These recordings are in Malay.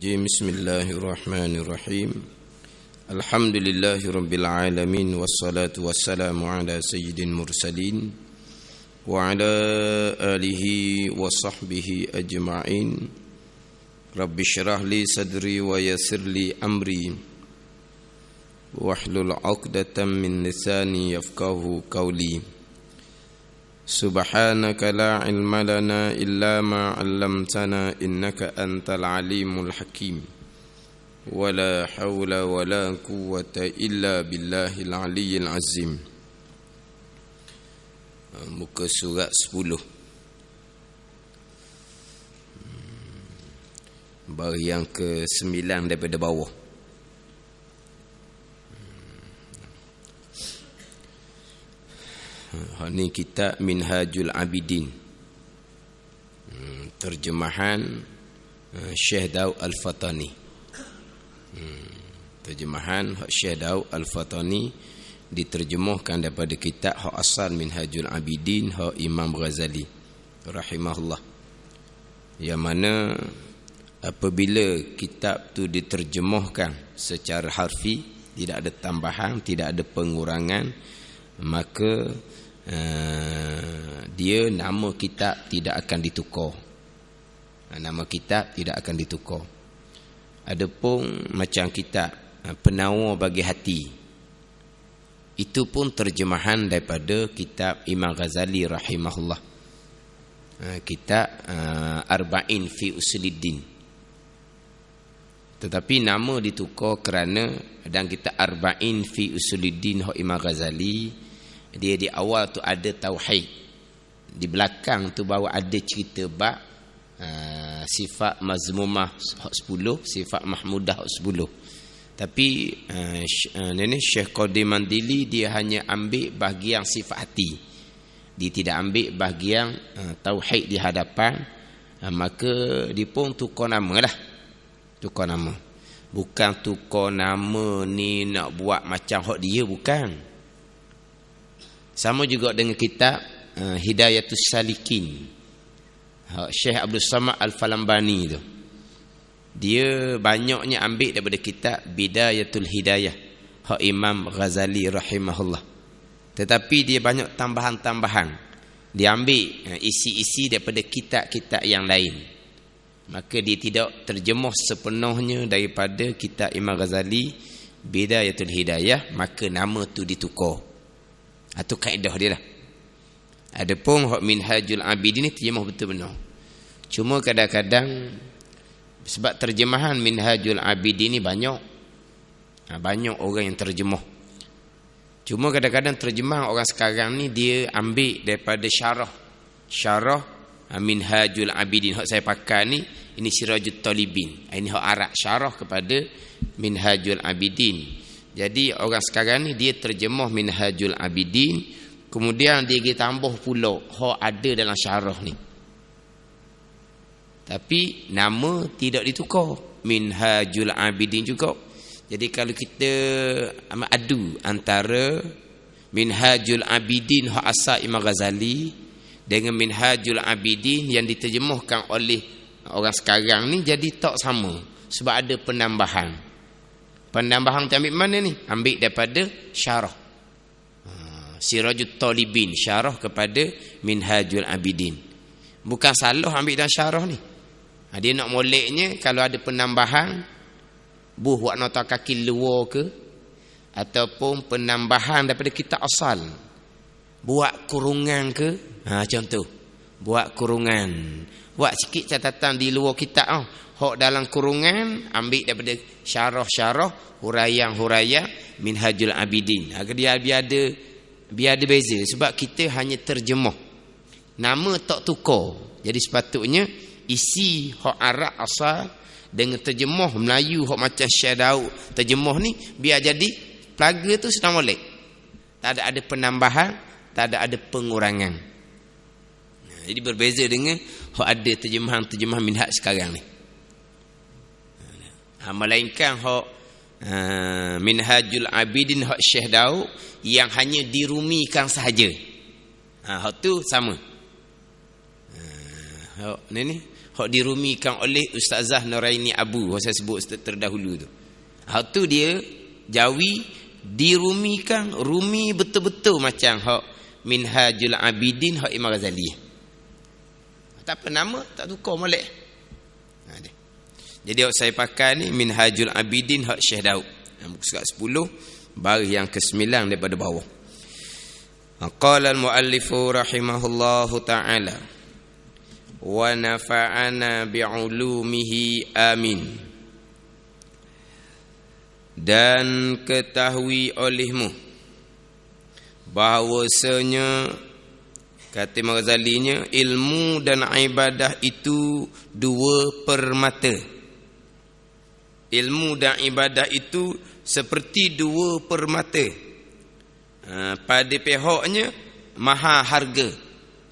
Bismillahirrahmanirrahim. Alhamdulillahi alamin wassalatu wassalamu ala sayyidil mursalin wa ala alihi wa sahbihi ajma'in. Rabbi syrah li sadri wa yassir li amri wahlul 'uqdatam min lisani yafqahu qawli. Subhanaka la ilma lana illa ma 'allamtana innaka antal alimul hakim. Wala hawla wala quwwata illa billahil aliyyil azim. Muka surat 10. Bahagian ke-9 daripada bawah. Ini kitab Minhajul Abidin, terjemahan Syekh Daud Al-Fatani. Terjemahan Syekh Daud Al-Fatani diterjemahkan daripada kitab hak asal Minhajul Abidin hak Imam Ghazali rahimahullah. Yang mana apabila kitab tu diterjemahkan secara harfi, tidak ada tambahan, tidak ada pengurangan, maka dia nama kitab tidak akan ditukar. Nama kitab tidak akan ditukar. Adapun macam kitab Penawar bagi Hati, itu pun terjemahan daripada kitab Imam Ghazali rahimahullah, kitab Arba'in fi Usuluddin. Tetapi nama ditukar kerana dalam kitab Arba'in fi Usuluddin hak Imam Ghazali, dia di awal tu ada tauhid, di belakang tu baru ada cerita bab sifat mazmumah hak 10, sifat mahmudah hak 10. Tapi Syekh Qadir Mandili dia hanya ambil bahagian sifat hati, dia tidak ambil bahagian tauhid di hadapan. Maka dia pun tukar nama lah, tukar nama. Bukan tukar nama ni nak buat macam hak dia, bukan. Sama juga dengan kitab Hidayatus Salikin Syekh Abdul Samad Al-Falambani tu. Dia banyaknya ambil daripada kitab Bidayatul Hidayah hak Imam Ghazali rahimahullah. Tetapi dia banyak tambahan-tambahan. Dia ambil isi-isi daripada kitab-kitab yang lain. Maka dia tidak terjemuh sepenuhnya daripada kitab Imam Ghazali Bidayatul Hidayah, maka nama tu ditukar. Itu kaedah dia lah. Adapun hak Minhajul Abidin ni terjemah betul benar. Cuma kadang-kadang sebab terjemahan Minhajul Abidin ni banyak orang yang terjemah. Cuma kadang-kadang terjemah orang sekarang ni dia ambil daripada syarah Minhajul Abidin. Hak saya pakai ni, ini Sirajut Talibin. Ini hak Arab, syarah kepada Minhajul Abidin. Jadi orang sekarang ni dia terjemah Minhajul Abidin, kemudian dia tambah pula hak ada dalam syarah ni. Tapi nama tidak ditukar, Minhajul Abidin juga. Jadi kalau kita adu antara Minhajul Abidin hak asal Imam Ghazali dengan Minhajul Abidin yang diterjemahkan oleh orang sekarang ni, jadi tak sama sebab ada penambahan. Penambahan tu ambil mana ni? Ambil daripada syarah Sirajut Talibin, syarah kepada Minhajul Abidin. Bukan salah ambil dalam syarah ni. Dia nak moleknya kalau ada penambahan, buat nota kaki luar ke, ataupun penambahan daripada kitab asal, buat kurungan ke, macam tu. Buat kurungan, buat sikit catatan di luar kitab. Hak dalam kurungan ambil daripada syarah-syarah, huraian-huraian Minhajul Abidin. Dia biar ada beza sebab kita hanya terjemah. Nama tak tukar. Jadi sepatutnya isi hak Arab asal dengan terjemah Melayu hak macam Syekh Daud terjemah ni, biar jadi pelaga tu sudah molek. Tak ada penambahan, tak ada pengurangan. Jadi berbeza dengan hak ada terjemahan minhaj sekarang ni. Melainkan hak Minhajul Abidin hak Syekh Daud yang hanya dirumikan sahaja. Hak tu sama. Ni hak dirumikan oleh Ustazah Nuraini Abu, saya sebut terdahulu tu. Hak tu dia Jawi dirumikan, rumi betul-betul macam hak Minhajul Abidin hak Imam Ghazali. Tak apa nama, tak tukar molek. Jadi hak saya pakai ni Minhajul Abidin hak Syekh Daud. Muka surat 10, baris yang ke-9 daripada bawah. Qala al-muallifu rahimahullahu ta'ala wa nafa'ana bi'ulumihi amin. Dan ketahui olehmu bahawasanya, kata Imam Ghazalinya, ilmu dan ibadah itu dua permata. Ilmu dan ibadah itu seperti dua permata. Pada pihaknya maha harga,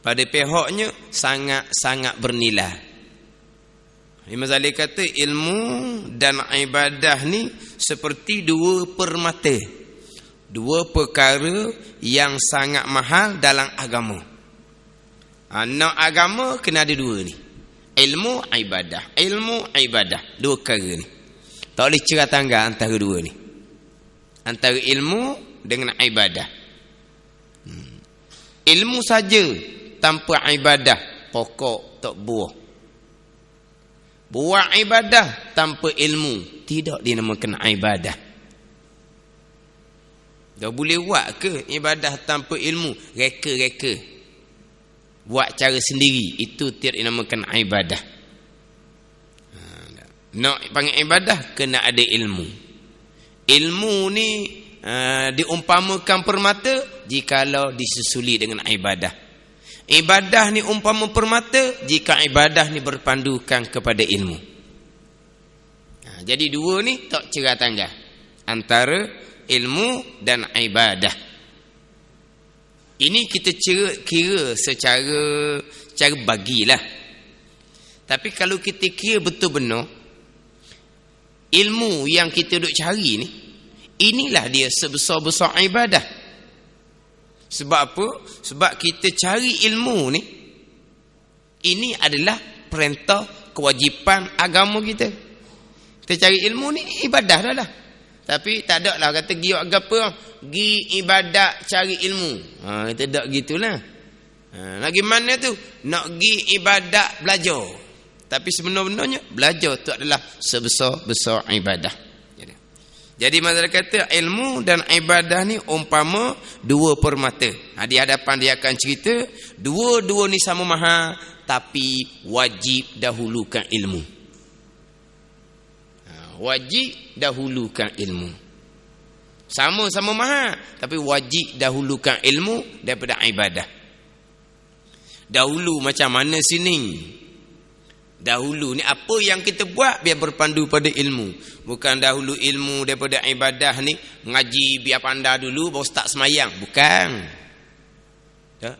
pada pihaknya sangat-sangat bernilai. Imam Ghazali kata ilmu dan ibadah ni seperti dua permata, dua perkara yang sangat mahal dalam agama. Nak agama kena ada dua ni, ilmu ibadah, ilmu ibadah, dua perkara ni. Tak boleh cerah tangga antara dua ni, antara ilmu dengan ibadah. Ilmu saja tanpa ibadah pokok tak buah. Buat ibadah tanpa ilmu tidak dinamakan ibadah. Dah boleh buat ke ibadah tanpa ilmu? Reka-reka, buat cara sendiri, itu tidak dinamakan ibadah. Nak panggil ibadah kena ada ilmu. Ilmu ni diumpamakan permata jikalau disusuli dengan ibadah. Ibadah ni umpama permata jika ibadah ni berpandukan kepada ilmu. Jadi dua ni tak cerah tangga antara ilmu dan ibadah. Ini kita kira secara bagilah. Tapi kalau kita kira betul benar, ilmu yang kita duk cari ni, inilah dia sebesar-besar ibadah. Sebab apa? Sebab kita cari ilmu ni, ini adalah perintah kewajipan agama kita. Kita cari ilmu ni ibadah dah. Tapi tak ada lah kata pergi agama, pergi ibadat cari ilmu. Kita tak gitulah. Lagi mana tu? Nak pergi ibadat belajar. Tapi sebenar-benarnya belajar tu adalah sebesar-besar ibadah. Jadi masalah kata ilmu dan ibadah ni umpama dua permata. Di hadapan dia akan cerita dua-dua ni sama mahal, tapi wajib dahulukan ilmu. Wajib dahulukan ilmu. Sama-sama mahal, tapi wajib dahulukan ilmu daripada ibadah. Dahulu macam mana sini? Dahulu ni apa yang kita buat biar berpandu pada ilmu. Bukan dahulu ilmu daripada ibadah ni ngaji biar pandai dulu baru start semayang. Bukan. Ya.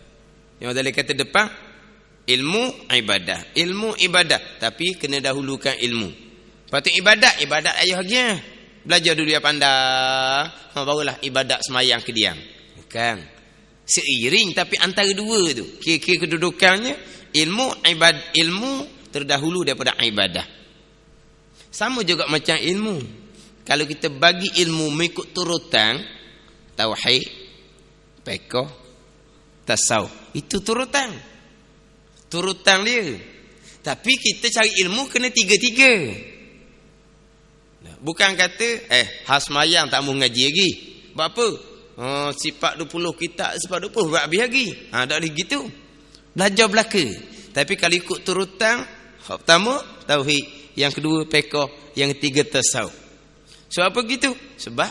Yang tadi kata depan ilmu ibadah, ilmu ibadah, tapi kena dahulukan ilmu. Lepas tu ibadat ayah lagi. Belajar dulu biar pandai, barulah ibadat semayang kediam. Bukan. Seiring tapi antara dua tu. Kira-kira kedudukannya ilmu terdahulu daripada ibadah. Sama juga macam ilmu. Kalau kita bagi ilmu mengikut turutan tauhid, fiqh, tasawuf, itu turutan dia. Tapi kita cari ilmu kena tiga-tiga. Bukan kata khas mayang tak mau ngaji lagi. Buat apa? Sifat 20 kitab, sifat 20 buat habis lagi. Tak boleh gitu. Belajar belaka. Tapi kalau ikut turutan, pertama tauhid, yang kedua fiqh, yang ketiga tasawuf. Sebab apa gitu? Sebab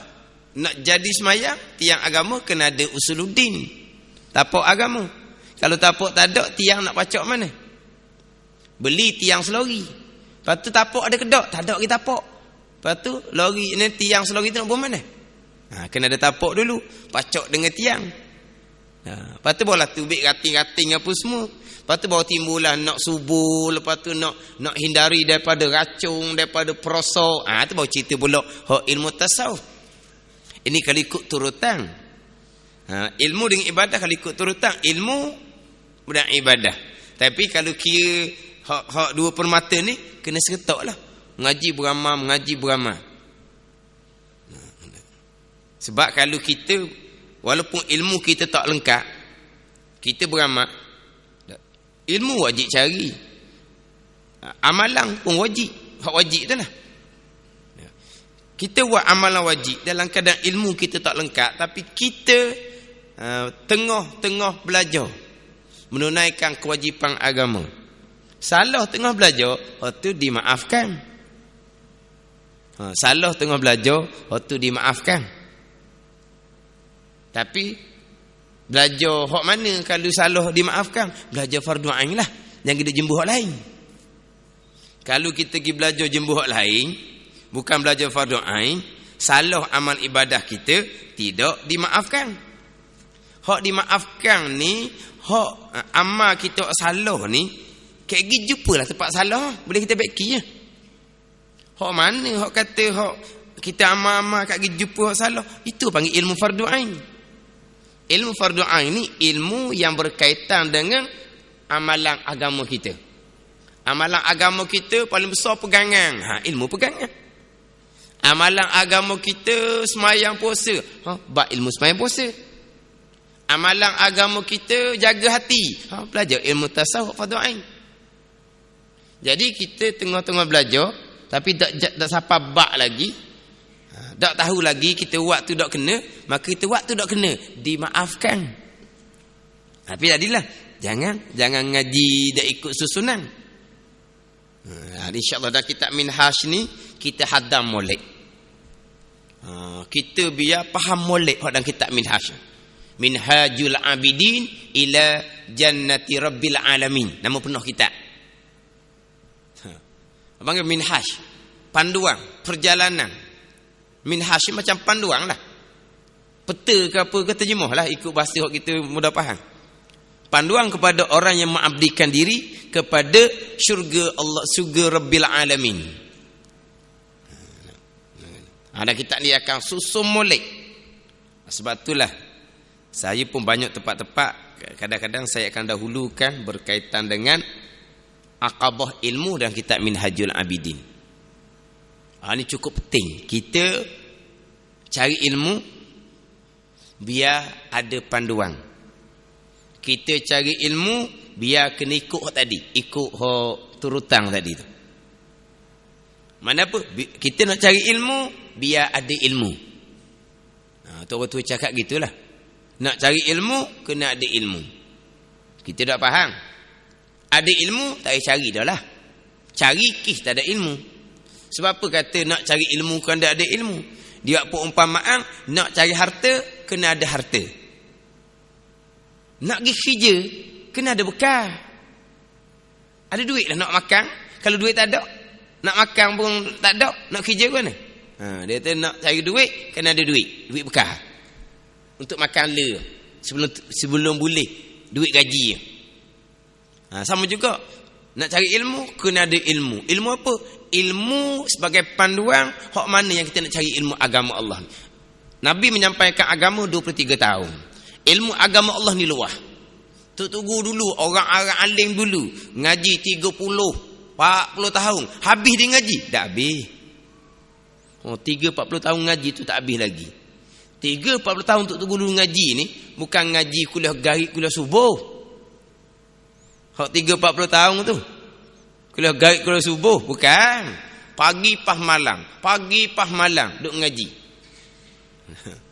nak jadi semayang tiang agama kena ada usuluddin, tapak agama. Kalau tapak tak ada, tiang nak pacak mana? Beli tiang selori. Lepas tu tapak ada kedok, tak ada lagi tapak. Lepas tu lori ni tiang selori tu nak buat mana? Kena ada tapak dulu, pacak dengan tiang. Lepas tu barulah tubik rating-rating apa semua. Lepas tu baru timbullah nak subuh. Lepas tu nak hindari daripada racun, daripada perosok. Tu baru cerita pula ilmu tasawuf. Ini kalau ikut turutan. Ilmu dengan ibadah kalau ikut turutan, ilmu dan ibadah. Tapi kalau kira Hak dua permata ni kena seretak lah. Mengaji beramal. Sebab kalau kita, walaupun ilmu kita tak lengkap, kita beramal, ilmu wajib cari, amalan pun wajib. Hak wajib tu lah. Kita buat amalan wajib dalam keadaan ilmu kita tak lengkap, tapi kita tengah belajar menunaikan kewajipan agama. Salah tengah belajar, itu dimaafkan. Salah tengah belajar, itu dimaafkan. Tapi belajar hak mana kalau salah dimaafkan? Belajar fardu ain lah. Jangan kita jembuh hak lain. Kalau kita pergi belajar jembuh hak lain, bukan belajar fardu ain, salah amal ibadah kita tidak dimaafkan. Hak dimaafkan ni, hak amal kita salah ni, kayak pergi jumpalah tempat salah, boleh kita baiki je. Hak mana hak kata hak kita amal-amal kat pergi jumpa hak salah, itu panggil ilmu fardu ain. Ilmu fardu ain ni ilmu yang berkaitan dengan amalan agama kita. Amalan agama kita paling besar pegangan, ilmu pegangan. Amalan agama kita semayang puasa, bab ilmu semayang puasa. Amalan agama kita jaga hati, belajar ilmu tasawuf fardu ain. Jadi kita tengah-tengah belajar tapi tak sampai bab lagi, tak tahu lagi kita waktu tak kena, maka kita waktu tak kena dimaafkan. Tapi jadilah jangan ngaji dak ikut susunan. InsyaAllah dalam kitab Minhaj ni kita hadam molek. Kita biar faham molek dalam kitab Minhaj. Minhajul Abidin ila Jannati Rabbil Alamin. Nama penuh kitab. Panggil Minhaj, panduan perjalanan. Minhaj macam panduan lah, peta ke apa ke terjemah lah ikut bahasa yang kita mudah faham. Panduan kepada orang yang mengabdikan diri kepada syurga Allah, syurga Rabbil Alamin. Ada kitab ni akan susun molek. Sebab itulah saya pun banyak tempat-tempat kadang-kadang saya akan dahulukan berkaitan dengan Aqabah ilmu dalam kitab Minhajul Abidin. Ini cukup penting. Kita cari ilmu biar ada panduan. Kita cari ilmu biar kena ikut hak tadi, ikut hak turutang tadi tu. Mana apa? Kita nak cari ilmu biar ada ilmu. Tu orang tua cakap gitulah. Nak cari ilmu kena ada ilmu. Kita dah faham. Ada ilmu tak payah cari dah lah. Cari kis tak ada ilmu. Sebab apa kata nak cari ilmu kan tak ada ilmu? Dia buat umpamaan nak cari harta kena ada harta. Nak pergi kerja kena ada bekal. Ada duit lah nak makan. Kalau duit tak ada, nak makan pun tak ada, nak kerja ke mana? Dia kata nak cari duit kena ada duit bekal. Untuk makan le sebelum boleh duit gaji. Sama juga nak cari ilmu kena ada ilmu. Ilmu apa? Ilmu sebagai panduan hak mana yang kita nak cari ilmu agama Allah. Nabi menyampaikan agama 23 tahun. Ilmu agama Allah ni luas. Tunggu dulu orang alim dulu ngaji 30 40 tahun, habis dia ngaji? Tak habis. 3-40 tahun ngaji tu tak habis lagi. 3-40 tahun untuk tunggu dulu ngaji ni bukan ngaji kuliah gaib, kuliah subuh. Hak 3-40 tahun tu kuliah gaib, kuliah subuh bukan. Pagi pas malam duk ngaji.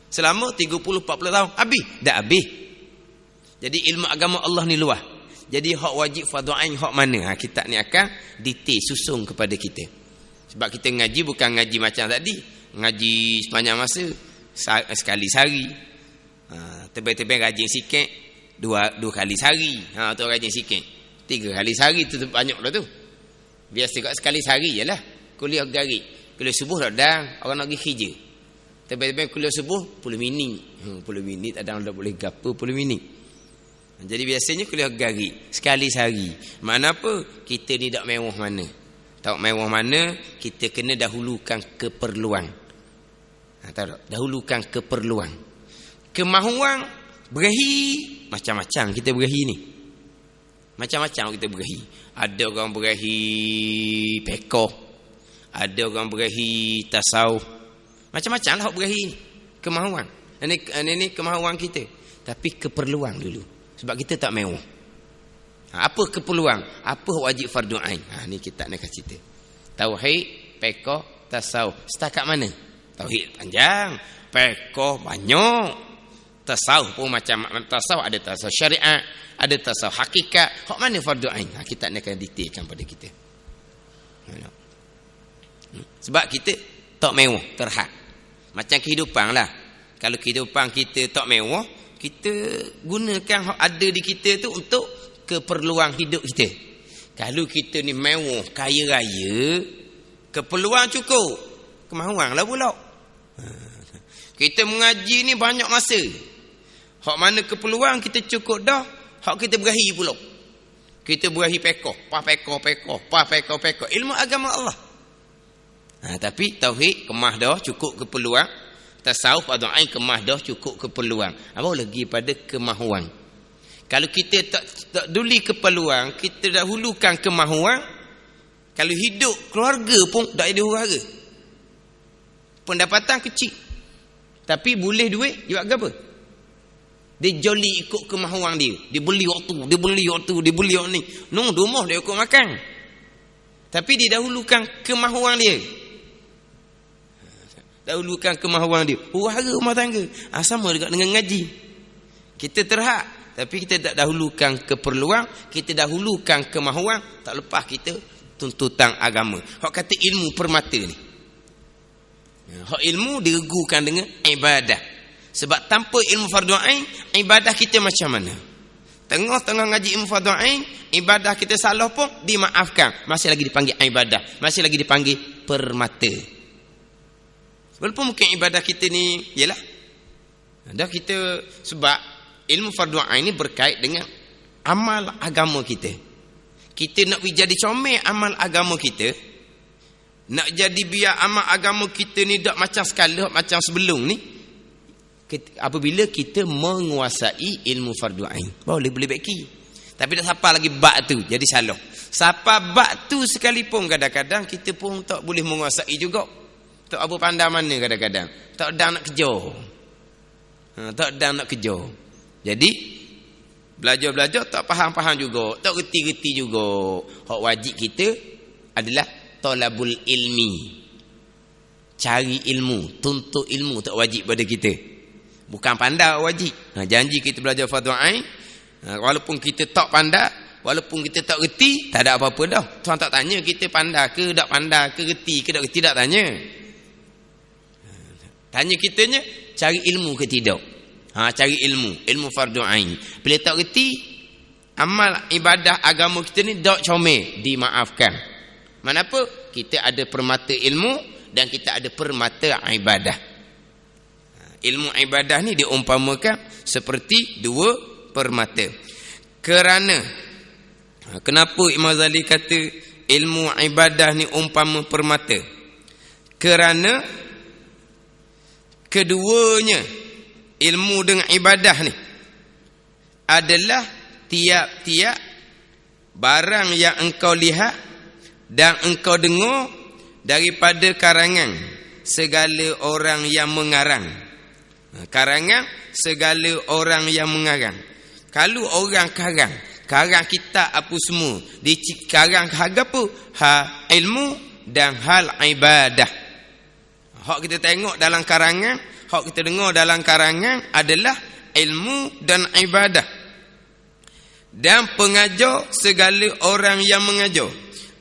Selama 30-40 tahun habis? Tak habis. Jadi ilmu agama Allah ni luas. Jadi hak wajib fardu ain hak mana? Kitab ni akan detail susun kepada kita. Sebab kita ngaji bukan ngaji macam tadi, ngaji sepanjang masa, sekali sehari. Tebal-tebal rajin sikit, dua kali sehari. Tu rajin sikit. 3 kali sehari tu banyak dah tu. Biasa kat sekali sehari jelah. Kuliah garik, kuliah subuh dah orang nak pergi kerja. Tebal-tebal kuliah subuh 10 minit. 10 minit ada dah boleh gapo 10 minit. Jadi biasanya kuliah garik sekali sehari. Makna apa? Kita ni tak mewah mana. Tak mewah mana, kita kena dahulukan keperluan. Tahu tak? Dahulukan keperluan. Kemahuan berahi macam-macam kita berahi ni. Macam-macam kita berahi. Ada orang berahi pekoh, ada orang berahi tasawuf. Macam-macam lah berahi ni. Kemahuan. Ini kemahuan kita. Tapi keperluan dulu. Sebab kita tak mewah. Apa keperluan? Apa wajib fardu ain? Ni kita nak cerita. Tauhid, pekoh, tasawuf. Setakat mana? Tauhid panjang, pekoh banyak. Tasawuf pun macam tasawuf, ada tasawuf syariat, ada tasawuf hakikat. Hak mana fardu ain? Kita nak detailkan pada kita. Sebab kita tak mewah, terhad. Macam kehidupan lah. Kalau kehidupan kita tak mewah, kita gunakan hak ada di kita tu untuk keperluan hidup kita. Kalau kita ni mewah, kaya raya, keperluan cukup, kemahuan lah pula. Kita mengaji ni banyak masa. Hak mana keperluan kita cukup dah, hak kita berahi pula. Kita berahi pekoh, pekoh. Ilmu agama Allah. Tapi tauhid kemah dah cukup keperluan. Tasawuf atau ain kemah dah cukup keperluan. Apa lagi pada kemahuan? Kalau kita tak duli keperluan, kita dahulukan kemahuan, kalau hidup keluarga pun tak ada huru-hara. Pendapatan kecil. Tapi boleh duit, dia buat apa? Dia joli ikut kemahuan dia. Dia beli waktu, dia beli waktu ni. Rumah dia ikut makan. Tapi dia dahulukan kemahuan dia. Dahulukan kemahuan dia. Huru-hara rumah tangga. Sama juga dengan ngaji. Kita terhad. Tapi kita tak dahulukan keperluan, kita dahulukan kemahuan, tak lepas kita tuntutan agama. Hak kata ilmu permata ni. Hak ilmu diregukan dengan ibadah. Sebab tanpa ilmu fardu ain, ibadah kita macam mana? Tengah-tengah ngaji ilmu fardu ain, ibadah kita salah pun dimaafkan. Masih lagi dipanggil ibadah, masih lagi dipanggil permata. Walaupun mungkin ibadah kita ni ialah dah kita, sebab ilmu fardu ain ni berkait dengan amal agama kita. Kita nak jadi comel amal agama kita, nak jadi biar amal agama kita ni tak macam sekali, macam sebelum ni, apabila kita menguasai ilmu fardu ain, boleh baiki. Tapi tak siapa lagi bab tu, jadi salah. Siapa bab tu sekalipun kadang-kadang kita pun tak boleh menguasai juga. Tak apa pandai mana kadang-kadang. Tak ada nak kejar. Tak ada nak kejar. Jadi belajar-belajar tak faham-faham juga, tak reti-reti juga. Hak wajib kita adalah talabul ilmi. Cari ilmu, tuntut ilmu, tak wajib pada kita. Bukan pandai wajib. Janji kita belajar fardu ain, walaupun kita tak pandai, walaupun kita tak reti, tak ada apa-apa dah. Tuan tak tanya kita pandai ke, tak pandai ke, reti ke, tak reti, tak tanya. Tanya kitanya cari ilmu ke tidak. Cari ilmu fardu ain. Bila tak reti, amal ibadah agama kita ni dak comel, dimaafkan. Manapa? Kita ada permata ilmu dan kita ada permata ibadah. Ilmu ibadah ni diumpamakan seperti dua permata. Kerana kenapa Imam Ghazali kata ilmu ibadah ni umpama permata? Kerana keduanya, ilmu dengan ibadah ni adalah tiap-tiap barang yang engkau lihat dan engkau dengar daripada karangan segala orang yang mengarang. Karangan segala orang yang mengarang. Kalau orang karang kitab apa semua, dia karang harga apa? Ilmu dan hal ibadah. Hak kita tengok dalam karangan, hak kita dengar dalam karangan adalah ilmu dan ibadah. Dan pengajar segala orang yang mengajar.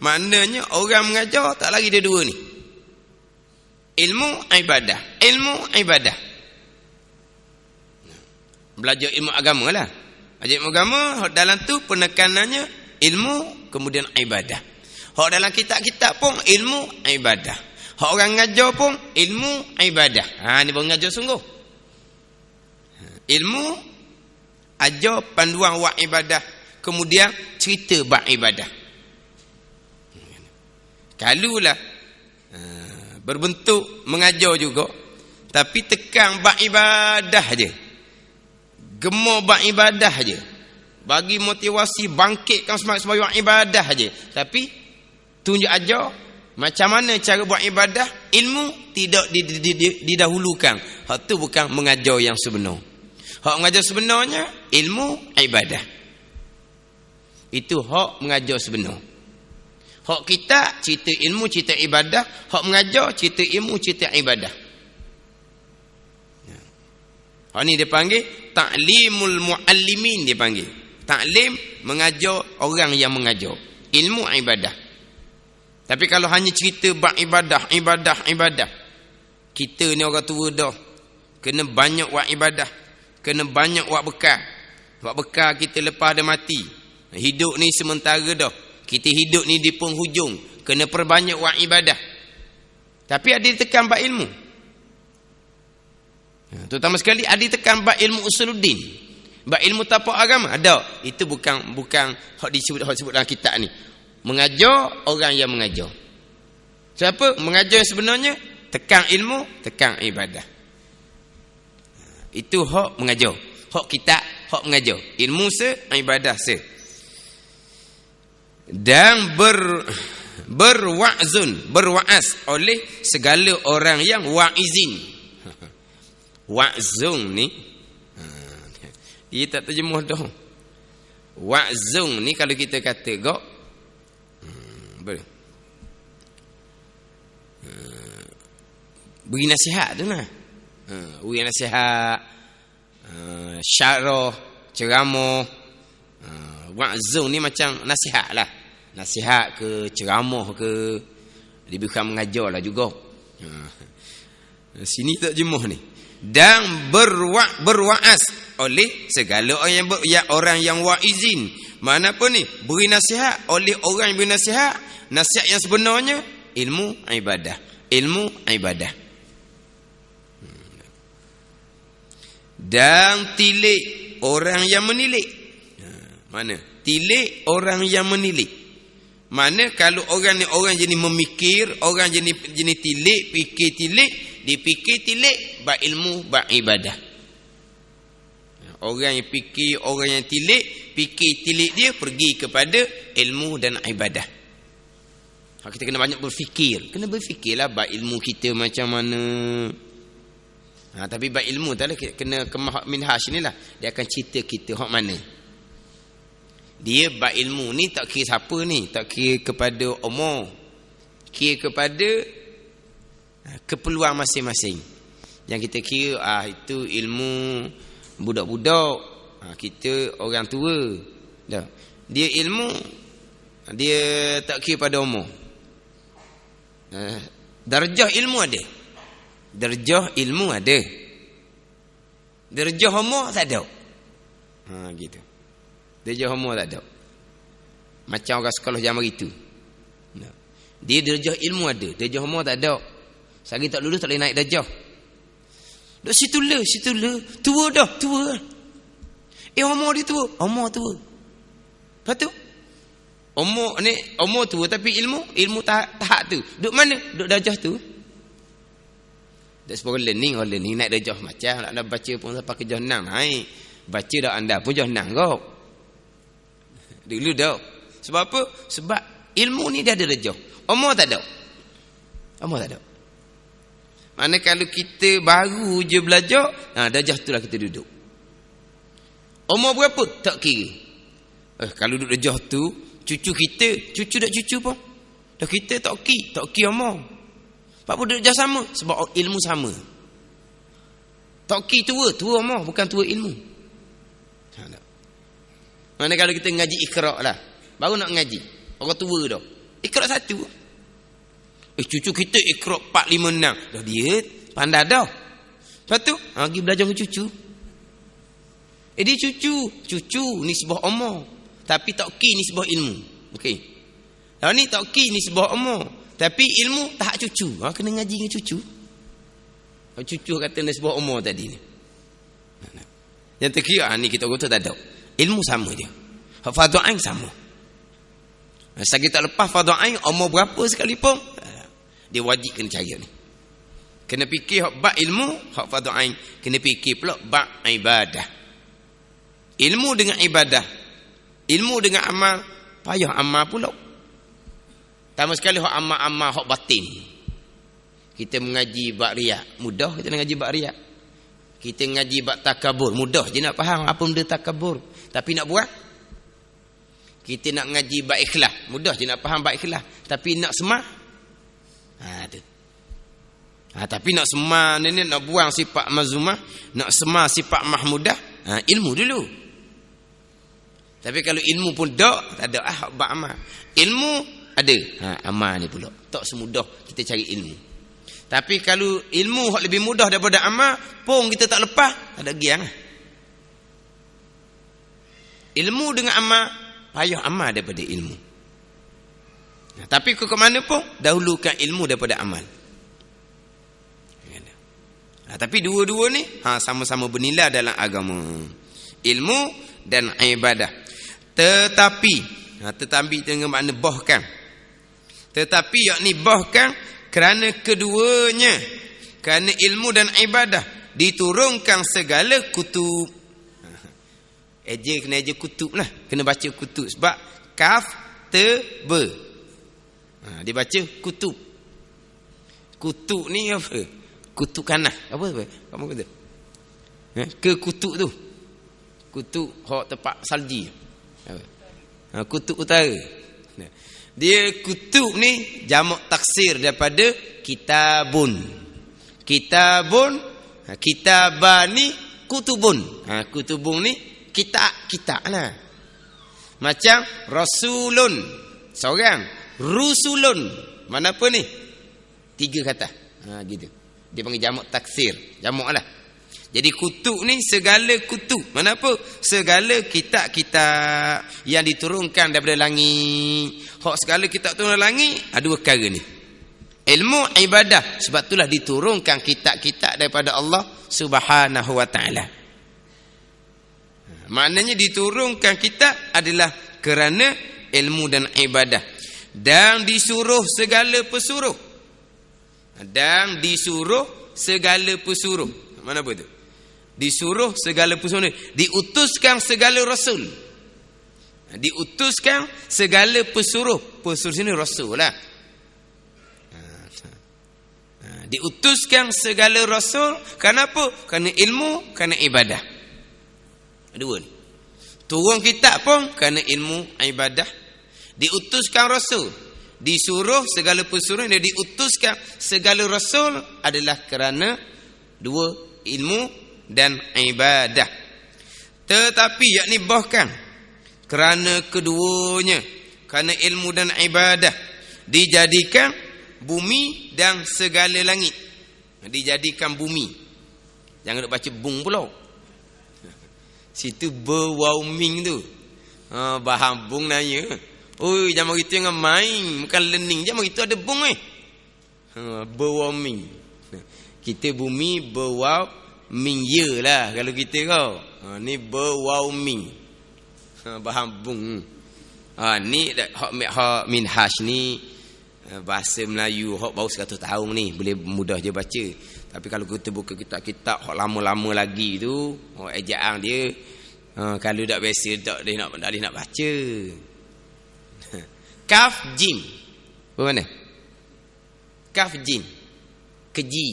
Maknanya orang mengajar tak lagi dia dua ni. Ilmu ibadah, ilmu ibadah. Belajar ilmu agama lah. Belajar ilmu agama, hak dalam tu penekanannya ilmu kemudian ibadah. Hak dalam kitab-kitab pun ilmu ibadah. Hak orang ngajar pun ilmu ibadah. Ni baru ngajar sungguh. Ilmu ajar panduan buat ibadah, kemudian cerita bab ibadah. Kalulah berbentuk mengajar juga, tapi tekan bab ibadah je. Gemar bab ibadah je. bagi motivasi bangkitkan semangat sembahyang ibadah aja. Tapi tunjuk ajar macam mana cara buat ibadah, ilmu tidak didahulukan. Hak tu bukan mengajar yang sebenar. Hak mengajar sebenarnya ilmu ibadah. Itu hak mengajar sebenar. Hak kita cerita ilmu, cerita ibadah. Hak mengajar cerita ilmu, cerita ibadah. Hak ni dia panggil ta'limul muallimin, dia panggil. Ta'lim mengajar orang yang mengajar. Ilmu ibadah. Tapi kalau hanya cerita bab ibadah, kita ni orang tua dah. Kena banyak buat ibadah. Kena banyak buat bekal. Buat bekal kita lepas dah mati. Hidup ni sementara dah. Kita hidup ni di penghujung. Kena perbanyak buat ibadah. Tapi ada ditekan bab ilmu. Terutama sekali ada ditekan bab ilmu usuluddin. Bab ilmu tapak agama. Ada. Itu bukan hak disebut dalam kitab ni. Mengajar orang yang mengajar. Siapa? Mengajar yang sebenarnya tekan ilmu, tekan ibadah. Itu hak mengajar. Hak kitab, hak mengajar. Ilmu se, ibadah se. Dan berwa'az oleh segala orang yang wa'izin. Wa'zun ni dia tak terjemuh dah. Wa'zun ni kalau kita kata gak beri nasihat tu lah. Beri nasihat, syarah, ceramah. Wa'zun ni macam nasihat lah. Nasihat ke, ceramah ke. Dia bukan mengajar lah juga. Sini tak jemuh ni. Dan berwa'az oleh segala orang yang wa'izin. Mana pun ni, beri nasihat oleh orang yang beri nasihat. Nasihat yang sebenarnya ilmu ibadah. Ilmu ibadah. Dan tilik orang yang menilik. Mana? Tilik orang yang menilik. Mana kalau orang ni orang jenis memikir, orang jenis tilik, fikir tilik, dipikir tilik, bab ilmu, bab ibadah. Orang yang fikir, orang yang tilik, fikir tilik dia pergi kepada ilmu dan ibadah. Kita kena banyak berfikir. Kena berfikirlah bab ilmu kita macam mana. Tapi bab ilmu tak lah, kena kemah minhaj ni lah. Dia akan cerita kita hak mana. Dia bab ilmu ni tak kira siapa ni. Tak kira kepada umur. Kira kepada keperluan masing-masing. Yang kita kira itu ilmu budak-budak. Kita orang tua. Dia ilmu, dia tak kira pada umur. Darjah ilmu ada. Darjah ilmu ada. Darjah umur tak ada. Gitu. Darjah umur tak ada. Macam orang sekolah zaman itu. Dia darjah ilmu ada, darjah umur tak ada. Sehari tak lulus tak boleh naik darjah. Duk situ le. Tua dah, tua. Umur dia tua, umur tua. Lepas tu umur tua tapi ilmu tahap tu. Duk mana? Duk darjah tu. That's for learning naik darjah macam nak baca pun sampai ke juz 6 naik. Baca dah anda pun juz 6 kau. Dulu dah. Sebab apa? Sebab ilmu ni dia ada darjah. Umur tak ada. Mana kalau kita baru je belajar, darjah tu lah kita duduk. Umur berapa? Tak kira. Kalau duduk darjah tu, cucu tak cucu pun. Dah kita tak kira umur. Apa duduk darjah sama? Sebab ilmu sama. Tak kira tua umur, bukan tua ilmu. Mana kalau kita ngaji Iqra' lah. Baru nak ngaji. Orang tua dah. Iqra' 1. Cucu kita Iqra' 4, 5, 6. Dah dia pandai dah. Lepas tu, pergi belajar dengan cucu. Dia cucu ni sebuah umur. Tapi takkir ni sebuah ilmu. Okey. Yang ni takkir ni sebuah umur. Tapi ilmu tahap cucu. Kena ngaji dengan cucu. Cucu kata ni sebuah umur tadi ni. Yang terkira ni kita kata tak ada. Ilmu sama dia. Fardhu ain sama. Masa kita lepas fardhu ain umur berapa sekalipun, dia wajib kena cari ni. Kena fikir hak bab ilmu, hak fardhu ain. Kena fikir pula bab ibadah. Ilmu dengan ibadah Ilmu dengan amal payah amal pula. Pertama sekali hak amal-amal hak batin. Kita mengaji bab riak, mudah kita nak ngaji bab riak. Kita ngaji bab takabur, mudah je nak faham apa benda takabur. Tapi nak buat, kita nak ngaji bab ikhlas, mudah je nak faham bab ikhlas. Tapi nak semah, tu. Tapi nak semah ni nak buang sifat mazmumah, nak semah sifat mahmudah, ilmu dulu. Tapi kalau ilmu pun tak ada bab amal. Ilmu ada, amal ni pula. Tak semudah kita cari ilmu. Tapi kalau ilmu hak lebih mudah daripada amal, pun kita tak lepas, tak ada giang. Ilmu dengan amal, payah amal daripada ilmu. Tapi ke mana pun, dahulukan ilmu daripada amal. Tapi dua-dua ni sama-sama bernilai dalam agama. Ilmu dan ibadah. Tetapi dengan makna bahkan. Tetapi yakni bahkan kerana keduanya, kerana ilmu dan ibadah diturunkan segala kutub. Kena eja kutub lah, kena baca kutub sebab kaf be. Dia baca kutub. Kutub ni apa? Kutub kanan. Apa? Kamu kata? Ke kutub tu. Kutub hak tempat salji. Kutub utara. Dia kutub ni jamak taksir daripada kitabun. Kitabun, kitabani, kutubun. Kutubun ni kitab lah. Macam rasulun, seorang. Rusulun, mana apa ni? 3 kata. Gitu. Dia panggil jamak taksir. Jamak lah. Jadi kutub ni segala kutub. Mana apa? Segala kitab-kitab yang diturunkan daripada langit. Hak segala kitab turun dari langit, ada 2 perkara ni. Ilmu ibadah, sebab itulah diturunkan kitab-kitab daripada Allah Subhanahu wa taala. Maknanya diturunkan kitab adalah kerana ilmu dan ibadah. Dan disuruh segala pesuruh. Dan disuruh segala pesuruh. Mana apa tu? Disuruh segala pesuruh. Diutuskan segala rasul. Diutuskan segala pesuruh. Pesuruh sini rasul lah. Diutuskan segala rasul. Kenapa? Kerana ilmu, kerana ibadah. 2 ni. Turun kitab pun kerana ilmu, ibadah. Diutuskan rasul. Disuruh segala pesuruh dan diutuskan segala rasul adalah kerana 2, ilmu dan ibadah. Tetapi yakni bahkan kerana keduanya, kerana ilmu dan ibadah, dijadikan bumi dan segala langit. Dijadikan bumi. Jangan duk baca bung pula. Situ berwauming tu. Bahang bung nanya. Oi, zaman kita jangan main, bukan learning. Zaman kita ada bung berwauming. Kita bumi berwauming ye lah kalau kita kau. Ni berwauming. Bahang bung. Ni hak minhaj ni bahasa Melayu hak baru 100 tahun ni, boleh mudah je baca. Tapi kalau kita buka kitab-kitab hak lama-lama lagi tu, ejaan dia kalau tak biasa tak boleh nak baca. Kaf jim. Mana? Kaf jim. Keji.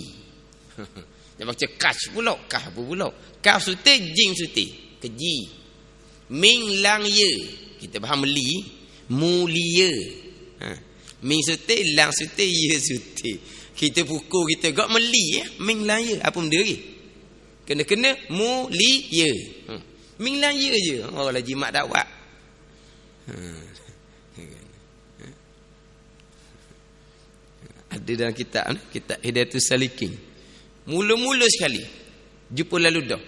Dia baca kach pula, kaf pula. Kaf sute, jim sute. Keji. Ming lang ye. Kita faham li, mulia. Ming sute, lang sute, ye sute. Kita pukul kita gak meli ming lang ye. Apa benda lagi? Kena mulia. Ming lang ye je. Oh lah jimat dakwah. Ada dalam kitab Hidayatus Salikin. Mula-mula sekali jumpa lalu dah.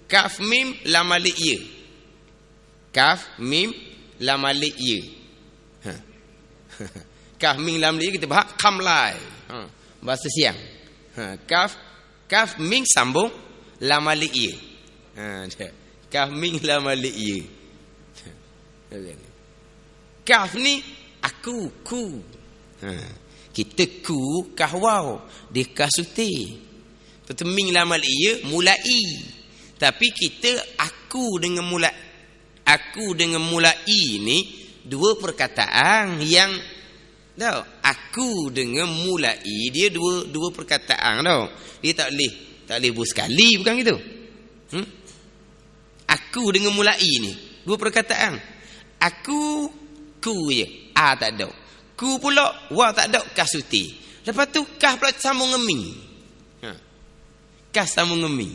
Kaf mim lam alif ya. Kaf mim lam alif ya. Kaf mim lam alif kita bahas kamlai. Bahasa siang. Kaf mim sambung lam alif ya. Kaf mim lam alif ya. Kaf ni aku ku. Kita ku kahwau, dia kasuti. Perteming lamal ia mulai. Tapi kita aku dengan mulai. Aku dengan mulai ni dua perkataan yang tahu. Aku dengan mulai dia dua perkataan tahu. Dia tak boleh buat sekali, bukan gitu. Aku dengan mulai ni dua perkataan. Aku ku je, a tak ada. Ku pula wa tak ada, kah suti. Lepas tu kah pula sambung ngemi. Kah sambung ngemi.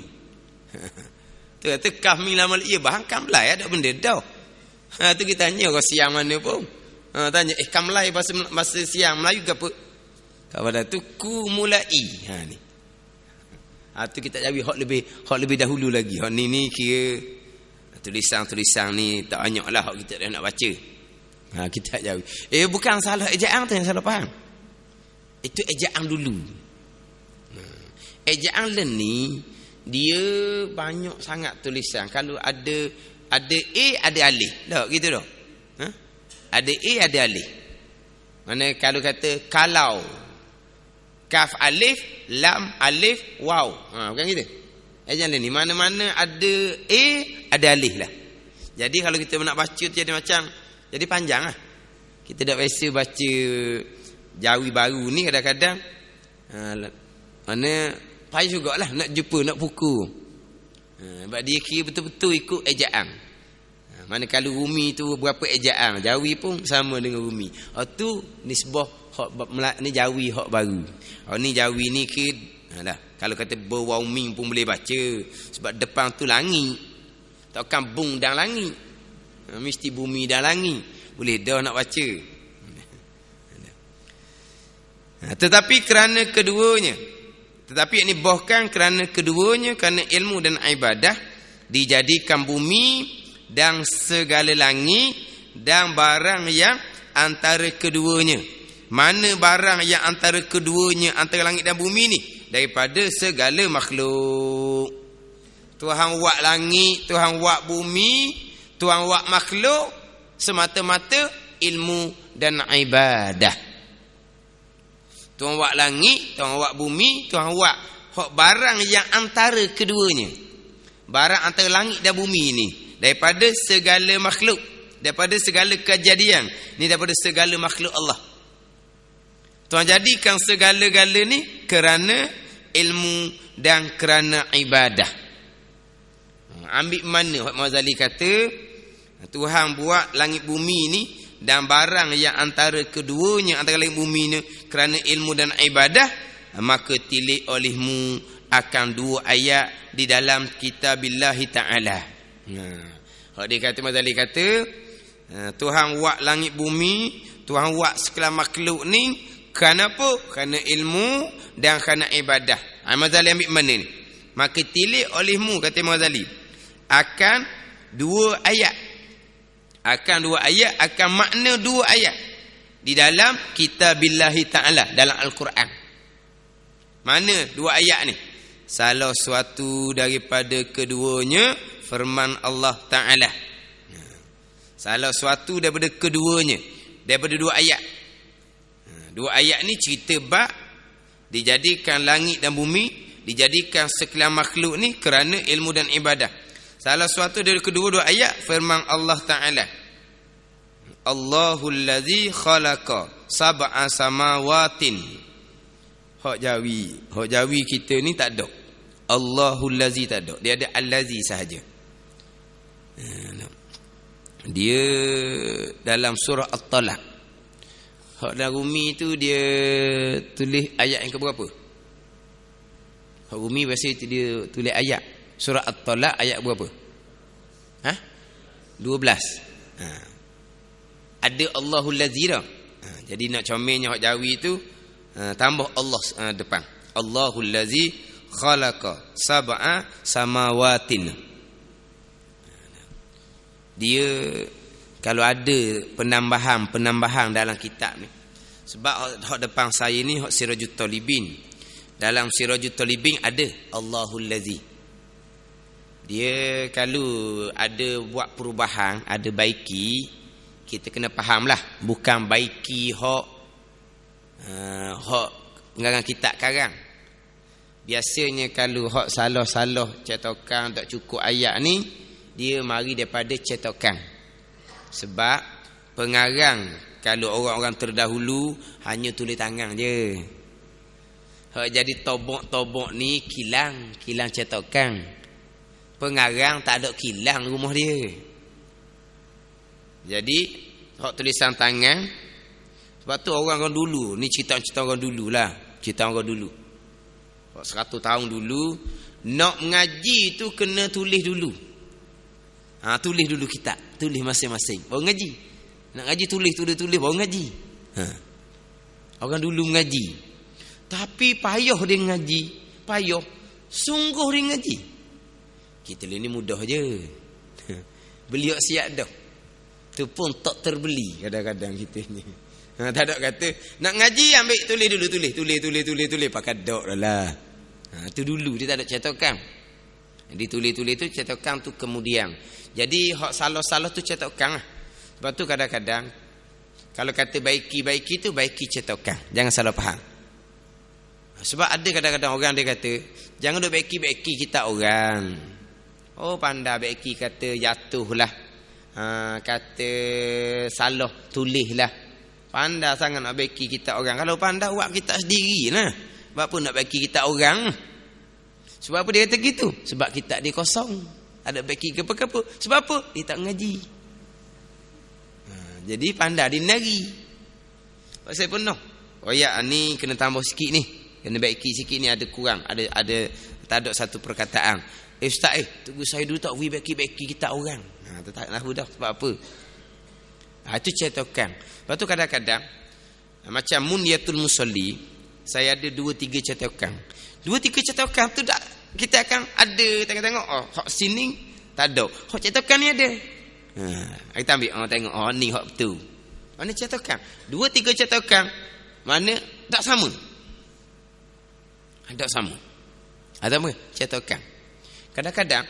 Tu kah mi lama ia bahang kamlai ada benda dah. Tu kita tanya kau siang mana pun. Tanya kamlai bahasa siang Melayu ke apa? Pada tu ku mulai. Ni. Tu kita jawab hak lebih dahulu lagi. Hak ni kira tulisan ni tak banyaklah hak kita dah nak baca. Kita jawab. Bukan salah ejaan tu yang salah faham. Itu ejaan dulu. Ejaan ni dia banyak sangat tulisan. Kalau ada a ada alif. Tak gitu dah. Ada a ada alif. Mana kalau kata kalau kaf alif lam alif waw. Bukan gitu. Ejaan ni mana-mana ada a ada alif lah. Jadi kalau kita nak baca tu jadi panjang lah. Kita dah biasa baca Jawi baru ni kadang-kadang mana payah jugalah nak jumpa, nak pukul. Sebab dia kira betul-betul ikut ejaan. Mana kalau Rumi tu berapa ejaan, Jawi pun sama dengan Rumi. Tu nisbah hak ni Jawi hak baru. Ni Jawi ni kira dah. Kalau kata berwauming pun boleh baca. Sebab depan tu langit. Takkan bung dan langit. Mesti bumi dan langit. Boleh dah nak baca. Tetapi kerana keduanya, ini bahkan kerana keduanya, kerana ilmu dan ibadah dijadikan bumi dan segala langit dan barang yang antara keduanya. Mana barang yang antara keduanya, antara langit dan bumi ni? Daripada segala makhluk. Tuhan buat langit, Tuhan buat bumi, Tuhan buat makhluk semata-mata ilmu dan ibadah. Tuhan buat langit, Tuhan buat bumi, Tuhan buat barang yang antara keduanya. Barang antara langit dan bumi ni. Daripada segala makhluk. Daripada segala kejadian. Ni daripada segala makhluk Allah. Tuhan jadikan segala-gala ni kerana ilmu dan kerana ibadah. Ambil mana Hak Mazali kata Tuhan buat langit bumi ni dan barang yang antara keduanya, antara langit bumi ni kerana ilmu dan ibadah, maka tilik olehmu akan dua ayat di dalam kitabillahi ta'ala. Hak dia kata, Mazali kata Tuhan buat langit bumi, Tuhan buat segala makhluk ni kerana apa? Kerana ilmu dan kerana ibadah. Mazali ambil mana ni? Maka tilik olehmu, kata Mazali, akan dua ayat, akan makna dua ayat di dalam kitabillahi ta'ala, dalam Al-Quran. Mana dua ayat ni? Salah suatu daripada keduanya firman Allah Ta'ala. Salah suatu daripada keduanya, daripada dua ayat. Dua ayat ni cerita bab dijadikan langit dan bumi, dijadikan sekalian makhluk ni kerana ilmu dan ibadah. Salah suatu dari kedua-dua ayat firman Allah Ta'ala. Allahul ladzi khalaqa sab'a samawatin. Hak Jawi kita ni tak ada. Allahul ladzi tak ada. Dia ada al-ladzi sahaja. Dia dalam surah At-Talaq. Hak dalam Rumi tu dia tulis ayat yang keberapa? Hak Rumi biasa dia tulis ayat. Surah At-Talaq ayat berapa? 12. Ada Allahul ladzi dah. Jadi nak comelnya hak Jawi tu tambah Allah depan. Allahul ladzi khalaqa sab'a samawatin. Dia kalau ada penambahan dalam kitab ni. Sebab hak depan saya ni hak Sirajut Talibin. Dalam Sirajut Talibin ada Allahul ladzi. Dia kalau ada buat perubahan, ada baiki, kita kena fahamlah, bukan baiki hak pengarang kitab karang. Biasanya kalau hak salah-salah cetakan tak cukup ayat ni, dia mari daripada cetakan. Sebab pengarang kalau orang-orang terdahulu hanya tulis tangan je. Hak jadi tobok-tobok ni kilang cetakan. Pengarang tak ada kilang rumah dia. Jadi hak tulisan tangan. Sebab tu orang dulu, ni cerita orang dululah, cerita orang dulu. 100 tahun dulu nak mengaji tu kena tulis dulu. Tulis dulu kitab, tulis masing-masing baru ngaji. Nak ngaji tulis baru ngaji. Orang dulu mengaji. Tapi payah dia ngaji, payah. Sungguh dia ngaji. Kita ni mudah je. Beliau siap dah. Tu pun tak terbeli kadang-kadang kita ni. Tak ada kata nak ngaji ambil tulis pakai dok lah. Tu dulu dia tak ada cetakan. Jadi tulis tu cetakan tu kemudian. Jadi hak salah-salah tu cetakan lah. Sebab tu kadang-kadang kalau kata baiki tu baiki cetakan. Jangan salah faham. Sebab ada kadang-kadang orang dia kata jangan duk baiki kita orang. Oh pandai baiki kata jatuh lah. Kata salah tulis lah. Pandai sangat nak baiki kita orang. Kalau pandai buat kita sendiri lah. Sebab apa nak baiki kita orang? Sebab apa dia kata gitu? Sebab kita dia kosong. Ada baiki ke apa-apa. Sebab apa? Dia tak ngaji. Jadi pandai dia nari. Sebab saya penuh. Oh ya, ni kena tambah sikit ni. Kena baiki sikit ni ada kurang. Ada tak ada satu perkataan. Ustaz tunggu saya dulu tak boleh baiki kita orang. Tak nak dah. Sebab apa? Itu cetakan. Lepas tu kadang-kadang macam Munyatul Musalli, saya ada 2-3 cetakan. 2-3 cetakan tu tak, kita akan ada tengok-tengok. Hak sini tak ada. Hak cetakan ni ada. Kita ambil tengok ni hak betul. Mana cetakan? 2-3 cetakan mana tak sama. Tak sama. Ada apa? Cetakan. Kadang-kadang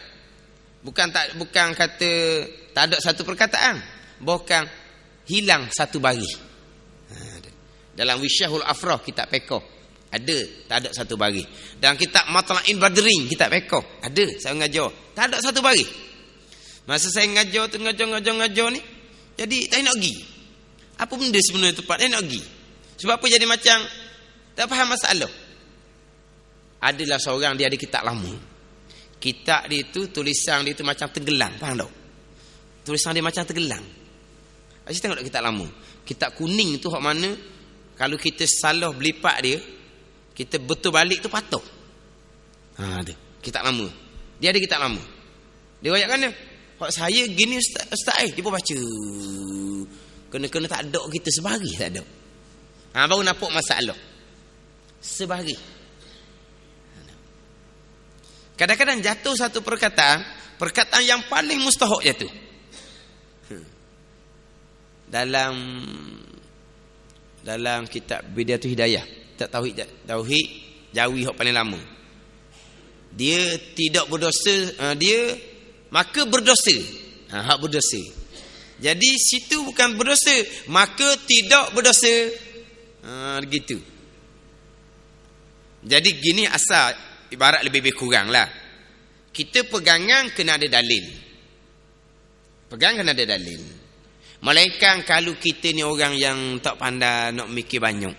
bukan kata tak ada satu perkataan, bukan hilang satu baris. Dalam Wisyahul Afrah kitab Pekoh ada, tak ada satu baris. Dalam kitab Matla'in Badrin kitab Pekoh ada, saya ngajar tak ada satu baris. Masa saya ngajar tu ngajar ni, jadi tak nak pergi. Apa benda sebenarnya tepat tak nak pergi. Sebab apa jadi macam tak faham masalah. Adalah seorang dia ada kitab lama. Kitab dia tu tulisan dia tu macam tenggelam, faham tak? Tulisan dia macam tenggelam. Saya tengok kitab lama. Kitab kuning tu hak mana kalau kita salah belipak dia, kita betul balik tu patut. Ada. Kitab lama. Dia ada kitab lama. Dia royak mana? Hak saya gini ustaz dia pun baca. Kena tak ada kita sebaris tak ada. Baru nampak masalah. Sebaris. Kadang-kadang jatuh satu perkataan yang paling mustahak jatuh. Dalam kitab Bidayatul Hidayah, kitab tauhid Jawi hak paling lama. Dia tidak berdosa, dia maka berdosa. Hak berdosa. Jadi situ bukan berdosa, maka tidak berdosa. Begitu. Jadi gini asal ibarat lebih kurang lah. Kita pegangan kena ada dalil. Pegang kena ada dalil. Melainkan kalau kita ni orang yang tak pandai nak mikir banyak.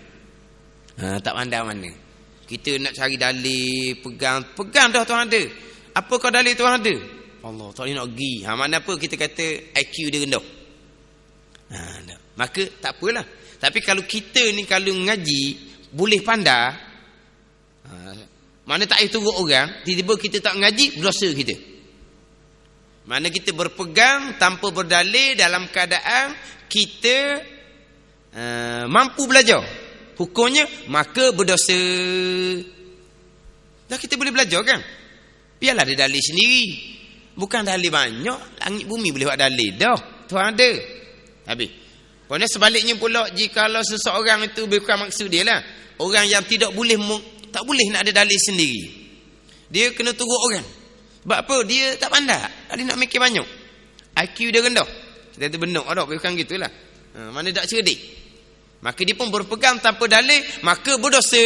Tak pandai mana. Kita nak cari dalil, pegang dah Tuhan ada. Apa kau dalil Tuhan ada? Allah tak boleh nak pergi. Mana apa kita kata IQ dia rendah. Maka tak apalah. Tapi kalau kita ni kalau ngaji boleh pandai, mana tak payah tunggu orang, tiba-tiba kita tak ngaji, berdosa kita. Mana kita berpegang tanpa berdalil dalam keadaan kita mampu belajar. Hukumnya maka berdosa. Dah kita boleh belajar kan? Biarlah ada dalil sendiri. Bukan dalil banyak, langit bumi boleh buat dalil dah. Tuhan ada. Habis. Pokoknya sebaliknya pula, jikalau seseorang itu bukan maksud dia lah. Orang yang tak boleh nak ada dalil sendiri. Dia kena tunggu orang. Sebab apa? Dia tak pandai. Dia nak mikir banyak. IQ dia rendah. Kita kata benar tak? Bukan gitulah. Mana tak cerdik. Maka dia pun berpegang tanpa dalil, maka berdosa.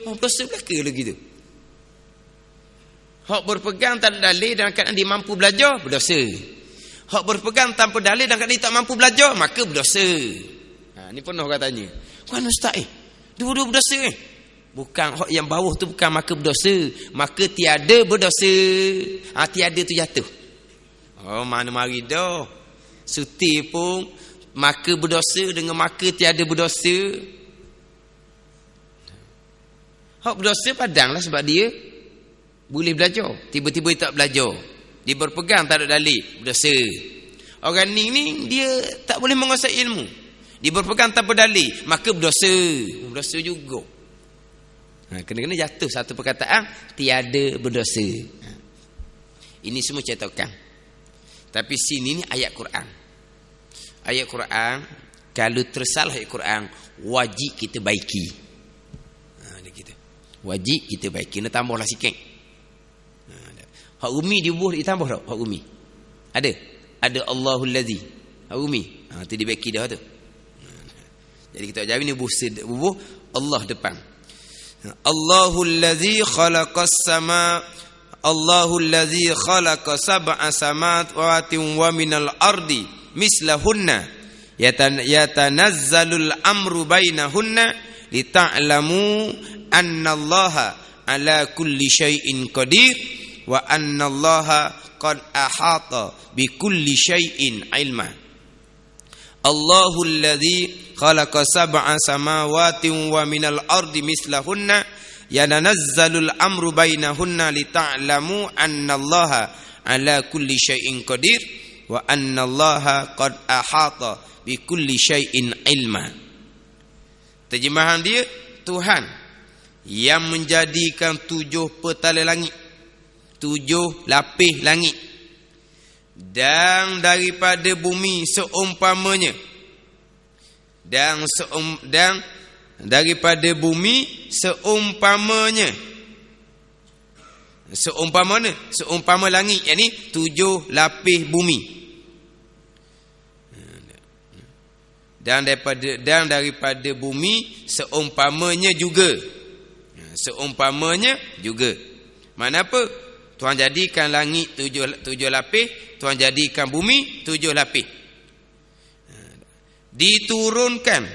Berdosa belaka lagi tu. Hak berpegang tak ada dalil dan keadaan dia mampu belajar, berdosa. Hak berpegang tanpa dalil dan keadaan dia tak mampu belajar, maka berdosa. Ni penuh katanya. Kan ustaz dua-dua berdosa Bukan hak yang bawah tu bukan maka berdosa, maka tiada berdosa. Tiada tu jatuh. Mana mari dah. Suti pun maka berdosa dengan maka tiada berdosa. Hak berdosa padanglah sebab dia boleh belajar. Tiba-tiba dia tak belajar. Dia berpegang tak ada dalil, berdosa. Orang ni dia tak boleh menguasai ilmu. Dia berpegang tanpa dalil, maka berdosa. Berdosa juga. Kena-kena jatuh satu perkataan, tiada berdosa. Ini semua cetakan. Tapi sini ni ayat Quran. Ayat Quran, kalau tersalah ayat Quran, wajib kita baiki. Wajib kita baiki. Kena tambahlah sikit. Hak umi diubah ditambah tak? Hak umi ada Allahul Ladzi. Hak umi tu dibaiki dah tu. Jadi kita jawab ni bubuh Allah depan. Allahul Ladzi khalaqas sama Allahul Ladzi khalaqa sab'a samawati wa minal ardi mislahunna yatanazzalul amru bainahunna lita'lamu annallaha ala kulli syai'in qadir wa annallaha qad ahata bikulli syai'in ilma. Allahul ladzi khalaqa sab'a samawati wa minal ardi mislahunna yanazzalul amru bainahunna lita'lamu annallaha ala kulli syai'in qadir wa annallaha qad ahata bikulli syai'in ilma. Terjemahan dia, Tuhan yang menjadikan 7 petala langit, 7 lapis langit, dan daripada bumi seumpamanya, dan daripada bumi seumpamanya, seumpama langit, yakni 7 lapis bumi, dan daripada bumi seumpamanya juga. Seumpamanya juga. Mana apa? Tuhan jadikan langit 7 lapis, Tuhan jadikan bumi 7 lapis. Diturunkan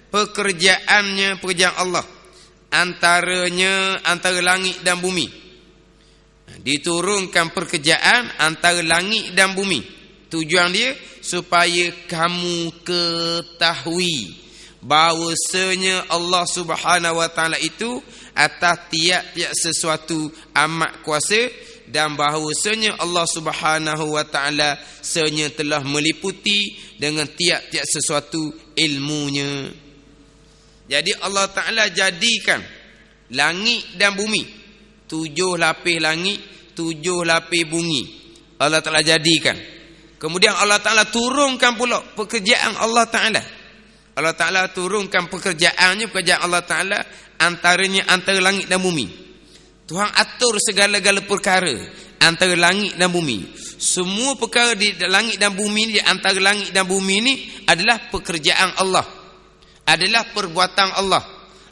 pekerjaan Allah antara langit dan bumi. Diturunkan pekerjaan antara langit dan bumi. Tujuan dia supaya kamu ketahui bahawasanya Allah Subhanahu wa taala itu atas tiap-tiap sesuatu amat kuasa, dan bahawasanya Allah Subhanahu wa taala sebenarnya telah meliputi dengan tiap-tiap sesuatu ilmunya. Jadi Allah Taala jadikan langit dan bumi, 7 lapis langit, 7 lapis bumi. Allah Taala jadikan. Kemudian Allah Taala turunkan pula pekerjaan Allah Taala. Allah Taala turunkan pekerjaan Allah Taala antaranya antara langit dan bumi. Tuhan atur segala-gala perkara antara langit dan bumi. Semua perkara di langit dan bumi, di antara langit dan bumi ini adalah pekerjaan Allah, adalah perbuatan Allah,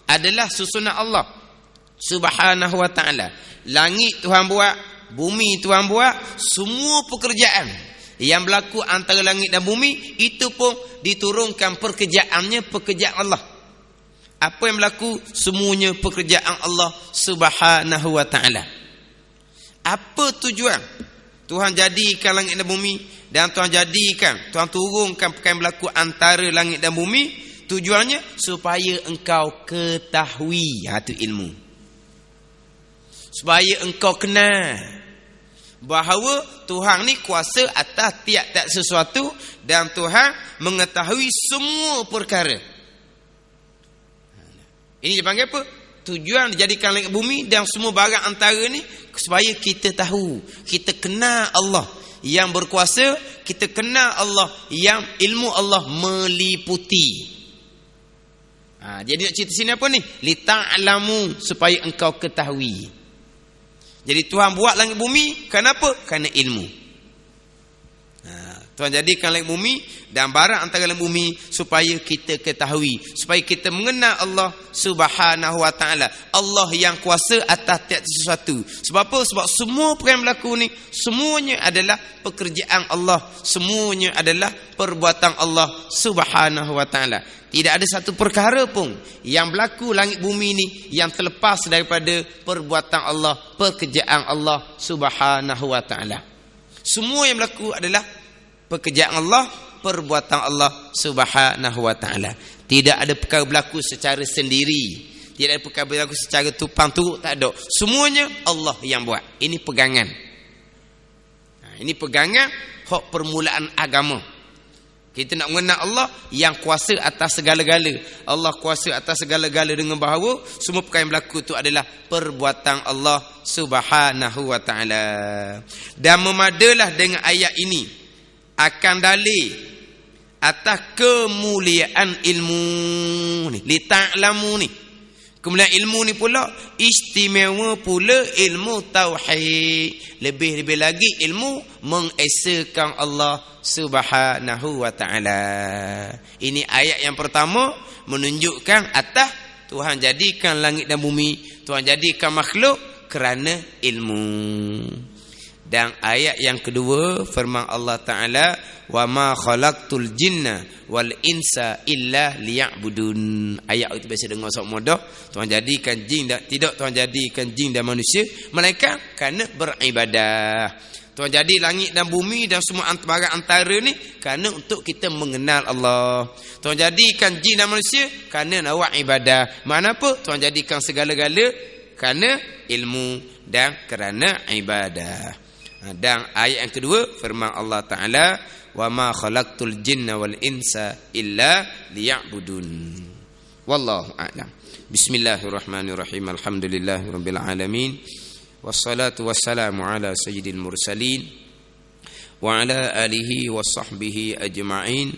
adalah susunan Allah Subhanahu wa taala. Langit Tuhan buat, bumi Tuhan buat, semua pekerjaan yang berlaku antara langit dan bumi itu pun diturunkan pekerjaan Allah. Apa yang berlaku? Semuanya pekerjaan Allah Subhanahu wa ta'ala. Apa tujuan? Tuhan jadikan langit dan bumi, dan Tuhan turunkan perkara yang berlaku antara langit dan bumi. Tujuannya supaya engkau ketahui, itu ilmu. Supaya engkau kenal bahawa Tuhan ni kuasa atas tiap-tiap sesuatu, dan Tuhan mengetahui semua perkara. Ini dipanggil apa? Tujuan dijadikan langit bumi dan semua barang antara ni supaya kita tahu, kita kenal Allah yang berkuasa, kita kenal Allah yang ilmu Allah meliputi. Jadi nak cerita sini apa ni? Lita'lamu, supaya engkau ketahui. Jadi Tuhan buat langit bumi kenapa? Kerana ilmu. Tuhan jadikan langit bumi dan barang antara langit bumi supaya kita ketahui, supaya kita mengenal Allah Subhanahu wa taala, Allah yang kuasa atas tiap sesuatu. Sebab apa? Sebab semua perkara yang berlaku ni semuanya adalah pekerjaan Allah, semuanya adalah perbuatan Allah Subhanahu wa taala. Tidak ada satu perkara pun yang berlaku langit bumi ni yang terlepas daripada perbuatan Allah, pekerjaan Allah Subhanahu wa taala. Semua yang berlaku adalah pekerjaan Allah, perbuatan Allah Subhanahu wa taala. Tidak ada perkara berlaku secara sendiri. Tidak ada perkara berlaku secara tupang turuk, tak ada. Semuanya Allah yang buat. Ini pegangan. Ini pegangan hak permulaan agama. Kita nak mengenal Allah yang kuasa atas segala-gala. Allah kuasa atas segala-gala dengan bahawa semua perkara yang berlaku itu adalah perbuatan Allah Subhanahu wa taala. Dan memadalah dengan ayat ini akan dalil atas kemuliaan ilmu ni, li ta'lamu ni. Kemuliaan ilmu ni pula istimewa pula ilmu tauhid. Lebih-lebih lagi ilmu mengesakan Allah Subhanahu wa taala. Ini ayat yang pertama menunjukkan atas Tuhan jadikan langit dan bumi, Tuhan jadikan makhluk kerana ilmu. Dan ayat yang kedua firman Allah Ta'ala, wa ma khalaqtul jinna wal insa illa liya'budun. Ayat itu biasa dengar sok mudah. Tuhan jadikan jin dan tidak Tuhan jadikan jin dan manusia melainkan kerana beribadah. Tuhan jadi langit dan bumi dan semua barang antara ni kerana untuk kita mengenal Allah. Tuhan jadikan jin dan manusia kerana nak buat ibadah. Makna apa? Tuhan jadikan segala-gala kerana ilmu dan kerana ibadah. Dan ayat yang kedua firman Allah Ta'ala, wa ma khalaqtul jinna wal insa illa liya'budun. Wallahu a'lam. Bismillahirrahmanirrahim. Alhamdulillahirabbil alamin. Wassalatu wassalamu ala sayyidil mursalin wa ala alihi wa sahbihi ajma'in.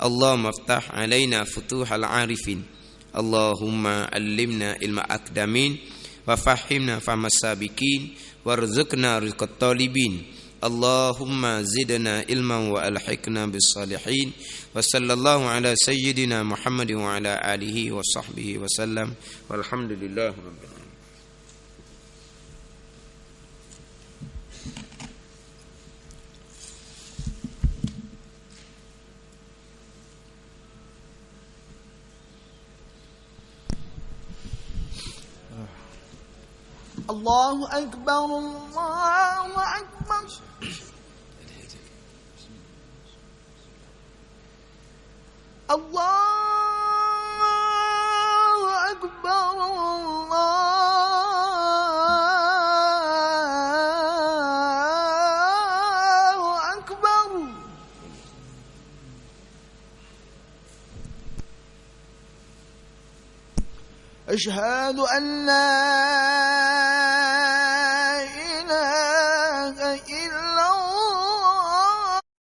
Allahumma iftah alaina futuhal arifin. Allahumma allimna ilma akdamin wa fahimna fahmas sabiqin warzuqna rizqat talibin. Allahumma zidna ilman wa alhiqna bis salihin. Wa sallallahu ala sayyidina Muhammadin wa ala alihi wa sahbihi wa sallam. Walhamdulillahi rabbil alamin. Allahu Akbar, Allahu Akbar. Allahu Akbar, Allahu Akbar. Ashhadu an la